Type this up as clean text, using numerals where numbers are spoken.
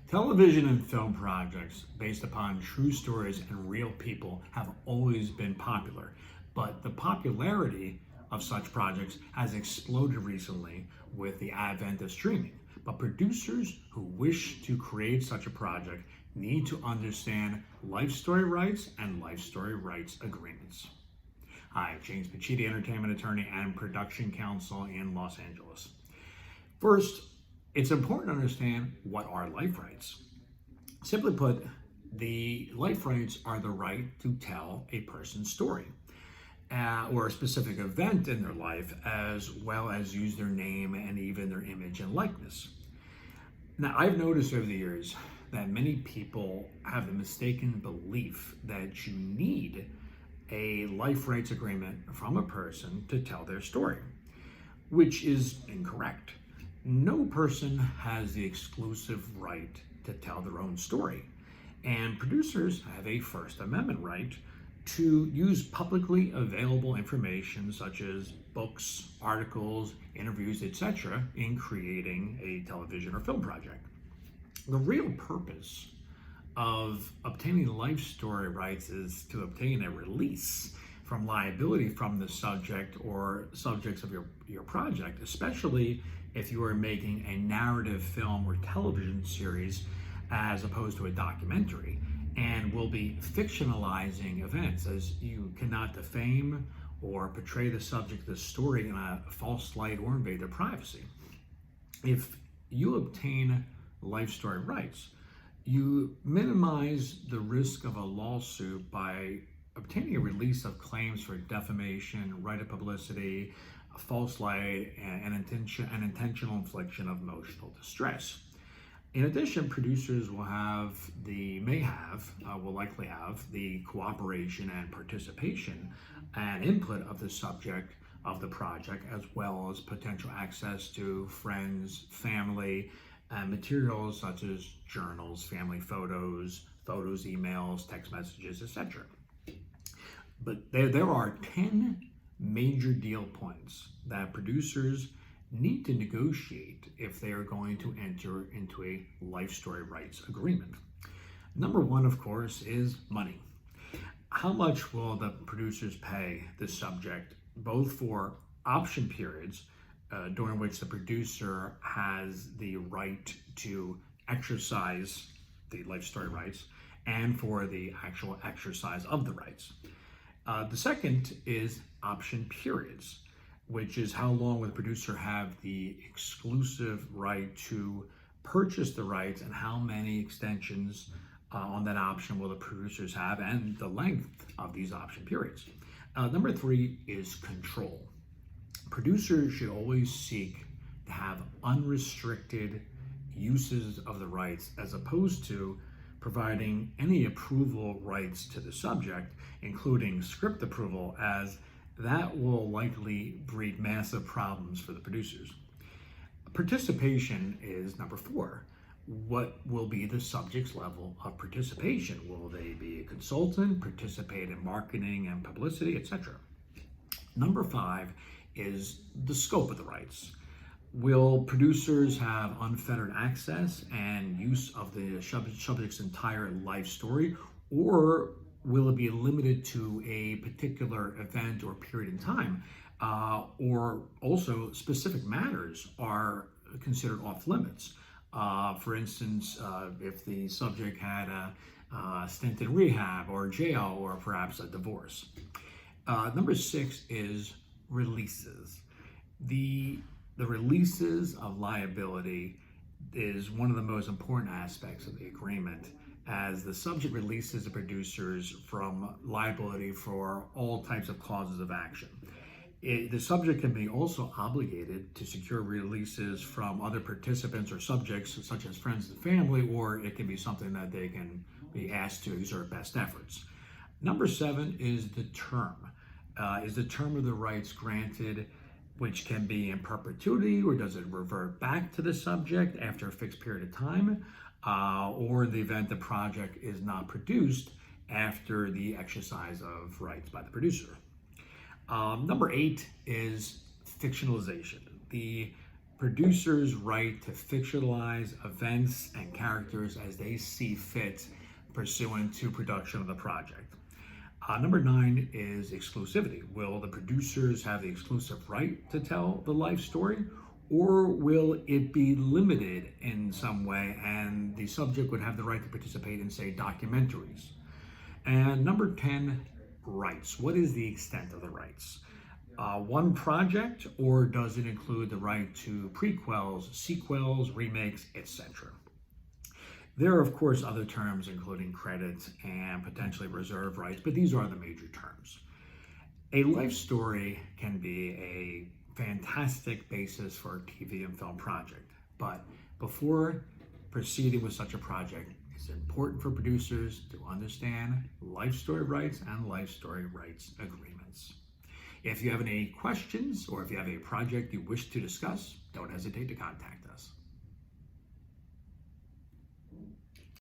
Television and film projects based upon true stories and real people have always been popular, but the popularity of such projects has exploded recently with the advent of streaming. But producers who wish to create such a project need to understand life story rights and life story rights agreements. Hi, James Pacitti, entertainment attorney and production counsel in Los Angeles. First, it's important to understand what are life rights. Simply put, the life rights are the right to tell a person's story or a specific event in their life, as well as use their name and even their image and likeness. Now, I've noticed over the years that many people have the mistaken belief that you need a life rights agreement from a person to tell their story, which is incorrect. No person has the exclusive right to tell their own story, and producers have a First Amendment right to use publicly available information such as books, articles, interviews, etc. in creating a television or film project. The real purpose of obtaining life story rights is to obtain a release from liability from the subject or subjects of your project, especially if you are making a narrative film or television series as opposed to a documentary, and will be fictionalizing events, as you cannot defame or portray the subject of the story in a false light or invade their privacy. If you obtain life story rights, you minimize the risk of a lawsuit by obtaining a release of claims for defamation, right of publicity, false light, and intentional infliction of emotional distress. In addition, producers will likely have the cooperation and participation and input of the subject of the project, as well as potential access to friends, family, and materials such as journals, family photos, emails, text messages, etc. But there are 10 major deal points that producers need to negotiate if they are going to enter into a life story rights agreement. Number one, of course, is money. How much will the producers pay the subject, both for option periods during which the producer has the right to exercise the life story rights, and for the actual exercise of the rights? The second is option periods, which is how long will the producer have the exclusive right to purchase the rights, and how many extensions on that option will the producers have, and the length of these option periods. Number three is control. Producers should always seek to have unrestricted uses of the rights, as opposed to providing any approval rights to the subject, including script approval, as that will likely breed massive problems for the producers. Participation is number four. What will be the subject's level of participation? Will they be a consultant, participate in marketing and publicity, etc.? Number five is the scope of the rights. Will producers have unfettered access and use of the subject's entire life story, or will it be limited to a particular event or period in time? Or also specific matters are considered off limits. For instance, if the subject had a stint in rehab or jail, or perhaps a divorce. Number six is releases. The releases of liability is one of the most important aspects of the agreement, as the subject releases the producers from liability for all types of causes of action. The subject can be also obligated to secure releases from other participants or subjects, such as friends and family, or it can be something that they can be asked to exert best efforts. Number seven is the term. Is the term of the rights granted, which can be in perpetuity, or does it revert back to the subject after a fixed period of time, or in the event the project is not produced after the exercise of rights by the producer? Number eight is fictionalization. The Producers' right to fictionalize events and characters as they see fit pursuant to production of the project. Number 9 is exclusivity. Will the producers have the exclusive right to tell the life story, or will it be limited in some way and the subject would have the right to participate in, say, documentaries? And number 10, rights. What is the extent of the rights? One project, or does it include the right to prequels, sequels, remakes, etc.? There are, of course, other terms, including credits and potentially reserve rights, but these are the major terms. A life story can be a fantastic basis for a TV and film project, but before proceeding with such a project, it's important for producers to understand life story rights and life story rights agreements. If you have any questions or if you have a project you wish to discuss, don't hesitate to contact us.